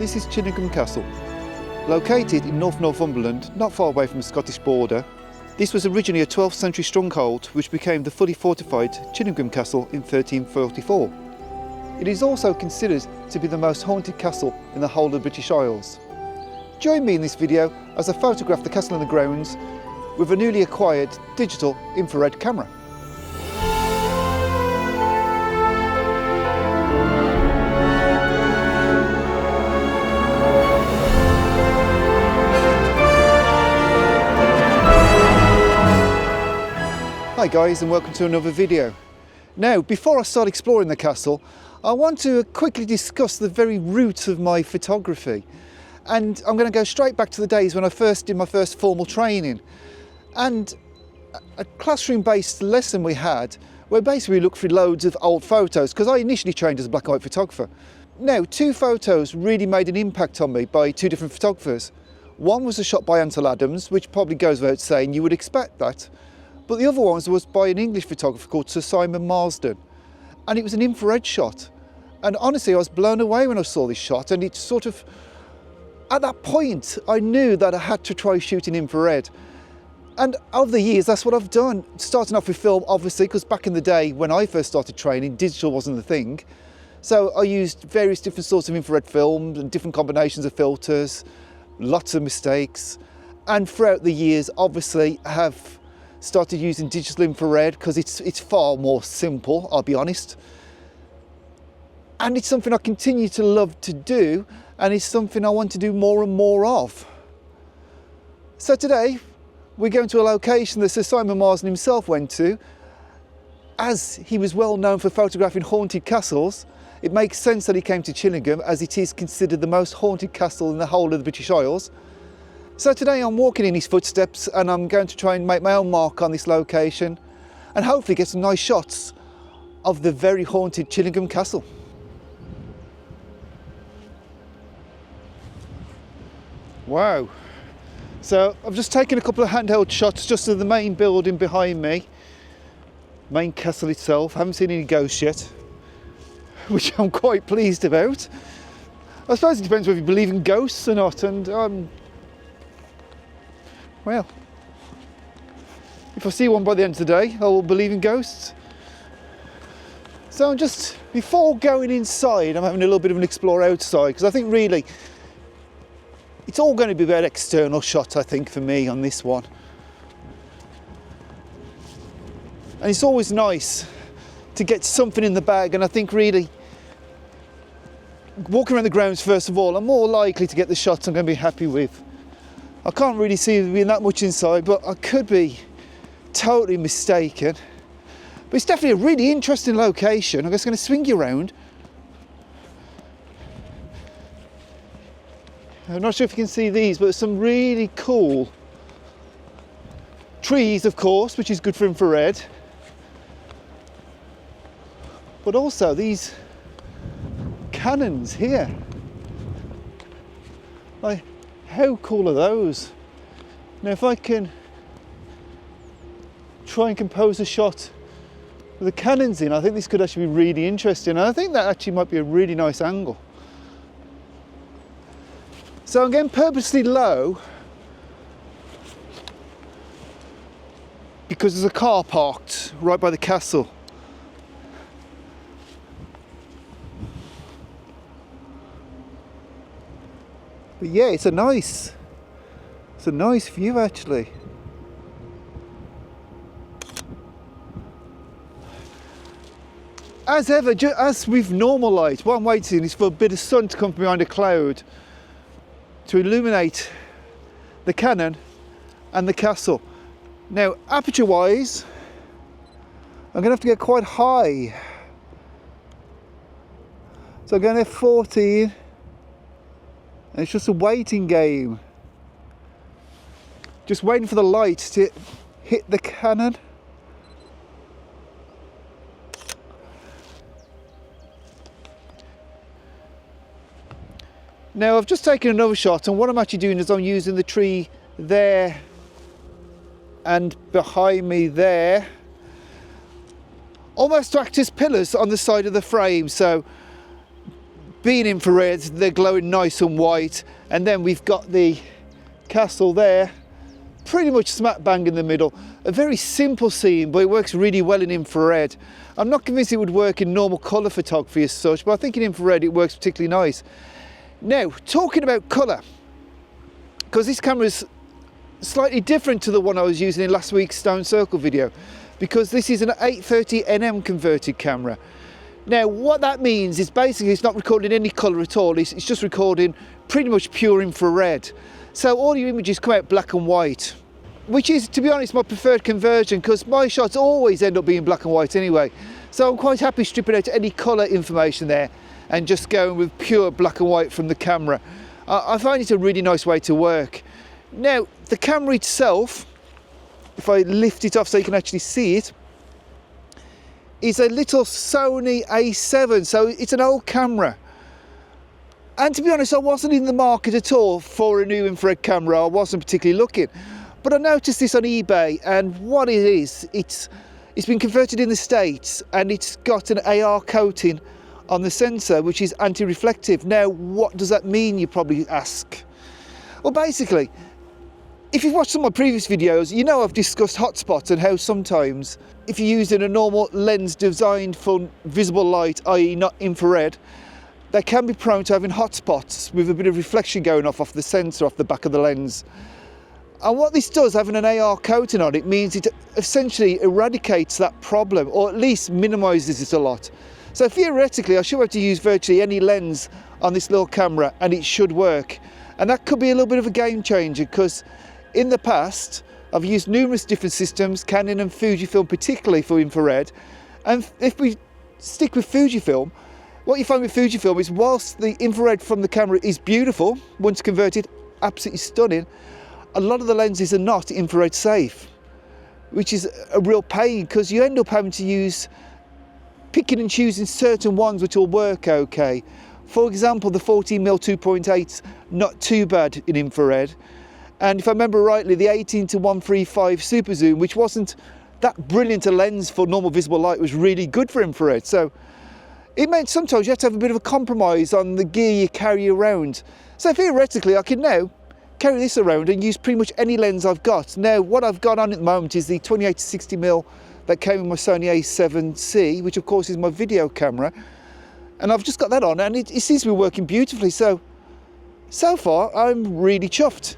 This is Chillingham Castle. Located in Northumberland, not far away from the Scottish border, this was originally a 12th century stronghold which became the fully fortified Chillingham Castle in 1344. It is also considered to be the most haunted castle in the whole of the British Isles. Join me in this video as I photograph the castle and the grounds with a newly acquired digital infrared camera. Hi guys, and welcome to another video. Now, before I start exploring the castle, I want to quickly discuss the very roots of my photography. And I'm going to go straight back to the days when I first did my first formal training. And a classroom-based lesson we had, where basically we looked through loads of old photos, because I initially trained as a black and white photographer. Now, two photos really made an impact on me by two different photographers. One was a shot by Ansel Adams, which probably goes without saying, you would expect that. But the other one was by an English photographer called Sir Simon Marsden. And it was an infrared shot. And honestly, I was blown away when I saw this shot. And it sort of, at that point, I knew that I had to try shooting infrared. And over the years, that's what I've done. Starting off with film, obviously, because back in the day when I first started training, digital wasn't the thing. So I used various different sorts of infrared films and different combinations of filters, lots of mistakes. And throughout the years, obviously, have started using digital infrared because it's far more simple, I'll be honest. And it's something I continue to love to do, and it's something I want to do more and more of. So today, we're going to a location that Sir Simon Marsden himself went to. As he was well known for photographing haunted castles, it makes sense that he came to Chillingham, as it is considered the most haunted castle in the whole of the British Isles. So today I'm walking in his footsteps, and I'm going to try and make my own mark on this location and hopefully get some nice shots of the very haunted Chillingham Castle. Wow. So I've just taken a couple of handheld shots just of the main building behind me, main castle itself. I haven't seen any ghosts yet, which I'm quite pleased about. I suppose it depends whether you believe in ghosts or not, and well, if I see one by the end of the day, I will believe in ghosts. So I'm just, before going inside, I'm having a little bit of an explore outside, because I think really, it's all going to be about external shots, I think, for me on this one. And it's always nice to get something in the bag, and I think really, walking around the grounds first of all, I'm more likely to get the shots I'm going to be happy with. I can't really see there being that much inside, but I could be totally mistaken. But it's definitely a really interesting location. I'm just going to swing you around. I'm not sure if you can see these, but there's some really cool trees, of course, which is good for infrared. But also these cannons here. Like, how cool are those? Now if I can try and compose a shot with the cannons in, I think this could actually be really interesting. And I think that actually might be a really nice angle. So I'm getting purposely low because there's a car parked right by the castle. But yeah, it's a nice view actually. As ever, as with normal light, what I'm waiting is for a bit of sun to come from behind a cloud to illuminate the cannon and the castle. Now, aperture wise, I'm going to have to get quite high. So I'm going to F14. And it's just a waiting game. Just waiting for the light to hit the cannon. Now I've just taken another shot, and what I'm actually doing is I'm using the tree there and behind me there almost to act as pillars on the side of the frame. So being infrared, they're glowing nice and white. And then we've got the castle there, pretty much smack bang in the middle. A very simple scene, but it works really well in infrared. I'm not convinced it would work in normal colour photography as such, but I think in infrared it works particularly nice. Now, talking about colour, because this camera is slightly different to the one I was using in last week's Stone Circle video, because this is an 830 NM converted camera. Now, what that means is basically it's not recording any colour at all, it's just recording pretty much pure infrared. So all your images come out black and white, which is, to be honest, my preferred conversion, because my shots always end up being black and white anyway. So I'm quite happy stripping out any colour information there and just going with pure black and white from the camera. I find it a really nice way to work. Now, the camera itself, if I lift it off so you can actually see it, is a little Sony A7, so it's an old camera. And to be honest, I wasn't in the market at all for a new infrared camera. I wasn't particularly looking. But I noticed this on eBay, and what it is, it's been converted in the States, and it's got an AR coating on the sensor, which is anti-reflective. Now, what does that mean, you probably ask? Well, basically, if you've watched some of my previous videos, you know I've discussed hotspots and how sometimes if you're using a normal lens designed for visible light, i.e. not infrared, they can be prone to having hotspots with a bit of reflection going off the sensor, off the back of the lens. And what this does, having an AR coating on it, means it essentially eradicates that problem, or at least minimises it a lot. So theoretically, I should have to use virtually any lens on this little camera and it should work. And that could be a little bit of a game changer, because in the past, I've used numerous different systems, Canon and Fujifilm particularly for infrared. And if we stick with Fujifilm, what you find with Fujifilm is whilst the infrared from the camera is beautiful, once converted, absolutely stunning, a lot of the lenses are not infrared safe, which is a real pain, because you end up having to use, picking and choosing certain ones which will work okay. For example, the 14mm 2.8's not too bad in infrared. And if I remember rightly, the 18-135 super zoom, which wasn't that brilliant a lens for normal visible light, was really good for infrared. So it meant sometimes you have to have a bit of a compromise on the gear you carry around. So theoretically, I can now carry this around and use pretty much any lens I've got. Now, what I've got on at the moment is the 28-60mm that came with my Sony A7C, which of course is my video camera. And I've just got that on, and it seems to be working beautifully. So far, I'm really chuffed.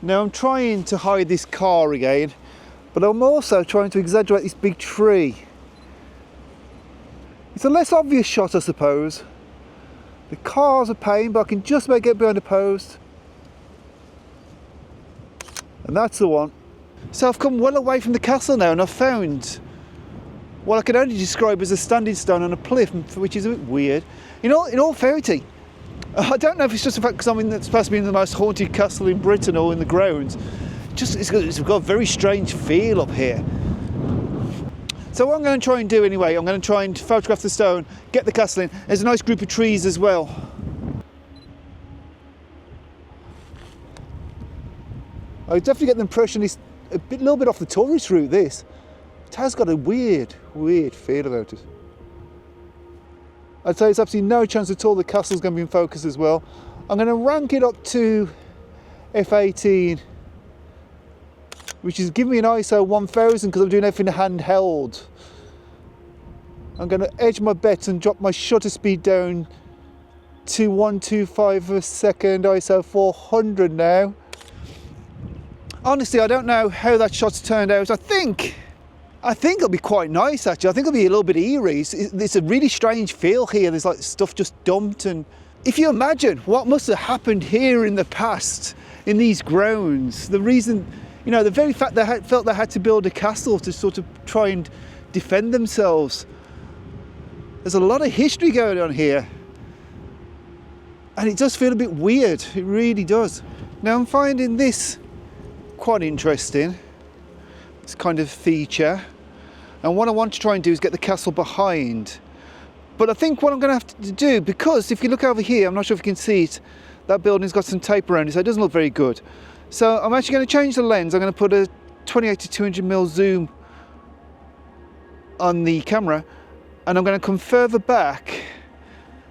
Now, I'm trying to hide this car again, but I'm also trying to exaggerate this big tree. It's a less obvious shot, I suppose. The car's a pain, but I can just about get behind a post. And that's the one. So I've come well away from the castle now, and I've found what I can only describe as a standing stone on a cliff, which is a bit weird. In all fairness, I don't know if it's just the fact because it's supposed to be in the most haunted castle in Britain or in the grounds. It's got a very strange feel up here. So what I'm going to try and do anyway, I'm going to try and photograph the stone, get the castle in. There's a nice group of trees as well. I definitely get the impression it's a little bit off the tourist route, this. It has got a weird feel about it. I'd say it's absolutely no chance at all the castle's going to be in focus as well. I'm going to rank it up to f18, which is giving me an ISO 1000 because I'm doing everything handheld. I'm going to edge my bets and drop my shutter speed down to 125 a second, ISO 400 now. Honestly, I don't know how that shot's turned out. I think it'll be quite nice, actually. I think it'll be a little bit eerie. It's a really strange feel here. There's like stuff just dumped, and if you imagine what must have happened here in the past, in these grounds, the reason, the very fact they felt they had to build a castle to sort of try and defend themselves. There's a lot of history going on here. And it does feel a bit weird. It really does. Now I'm finding this quite interesting. This kind of feature. And what I want to try and do is get the castle behind. But I think what I'm going to have to do, because if you look over here, I'm not sure if you can see it, that building's got some tape around it, so it doesn't look very good. So I'm actually going to change the lens. I'm going to put a 28-200mm zoom on the camera, and I'm going to come further back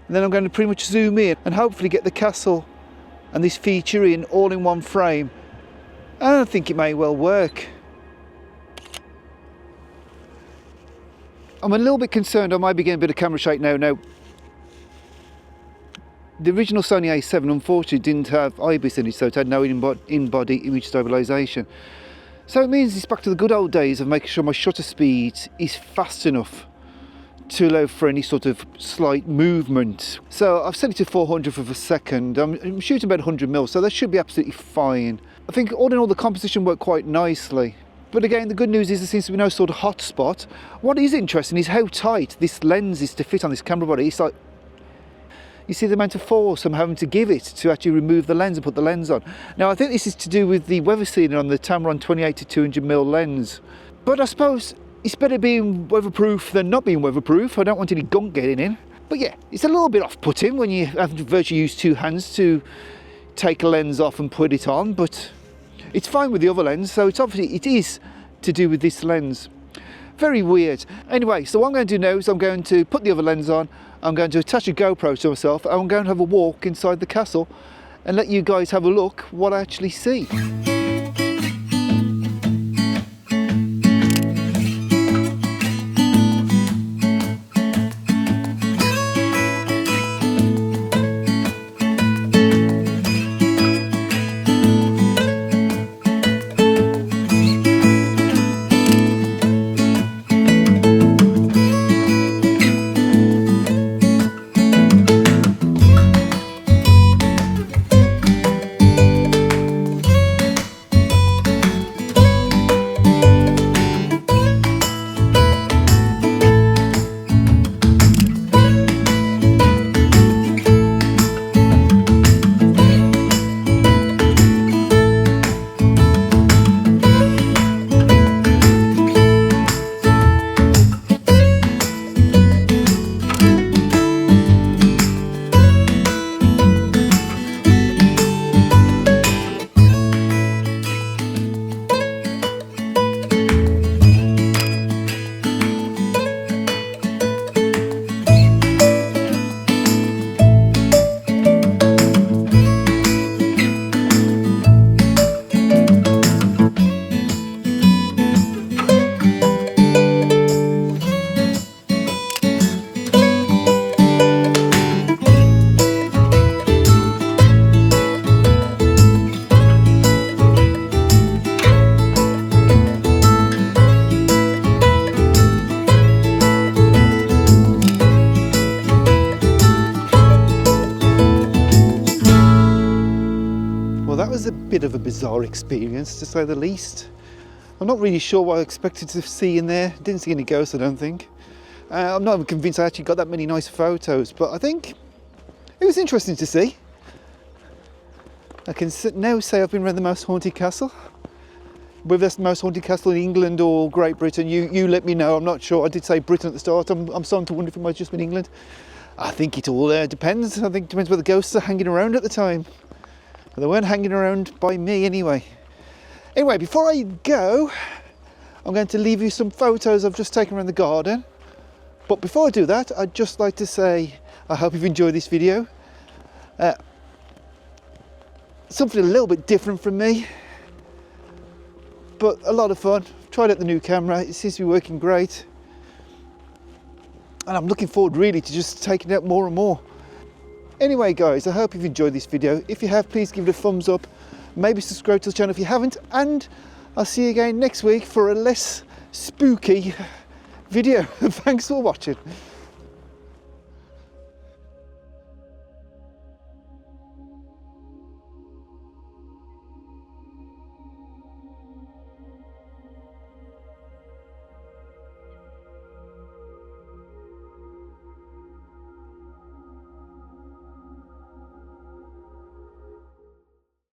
and then I'm going to pretty much zoom in and hopefully get the castle and this feature in all in one frame. And I think it may well work. I'm a little bit concerned I might be getting a bit of camera shake now. Now, the original Sony A7 unfortunately didn't have IBIS in it, so it had no in-body image stabilisation. So it means it's back to the good old days of making sure my shutter speed is fast enough to allow for any sort of slight movement. So I've set it to 400th of a second. I'm shooting about 100mm, so that should be absolutely fine. I think all in all the composition worked quite nicely. But again, the good news is there seems to be no sort of hotspot. What is interesting is how tight this lens is to fit on this camera body. It's like, you see the amount of force I'm having to give it to actually remove the lens and put the lens on. Now I think this is to do with the weather sealing on the Tamron 28 to 200mm lens. But I suppose it's better being weatherproof than not being weatherproof. I don't want any gunk getting in. But yeah, it's a little bit off-putting when you have to virtually use two hands to take a lens off and put it on, but it's fine with the other lens, so it's obviously, it is to do with this lens. Very weird. Anyway, so what I'm going to do now is I'm going to put the other lens on, I'm going to attach a GoPro to myself, and I'm going to have a walk inside the castle and let you guys have a look what I actually see. That was a bit of a bizarre experience, to say the least. I'm not really sure what I expected to see in there. Didn't see any ghosts, I don't think. I'm not even convinced I actually got that many nice photos, but I think it was interesting to see. I can now say I've been around the most haunted castle. Whether that's the most haunted castle in England or Great Britain, you let me know. I'm not sure. I did say Britain at the start. I'm starting to wonder if it might have just been England. I think it all depends. I think it depends where the ghosts are hanging around at the time. They weren't hanging around by me anyway. Anyway, before I go, I'm going to leave you some photos I've just taken around the garden. But before I do that, I'd just like to say I hope you've enjoyed this video. Something a little bit different from me, but a lot of fun. Tried out the new camera, it seems to be working great. And I'm looking forward really to just taking it out more and more. Anyway guys, I hope you've enjoyed this video. If you have, please give it a thumbs up. Maybe subscribe to the channel if you haven't. And I'll see you again next week for a less spooky video. Thanks for watching.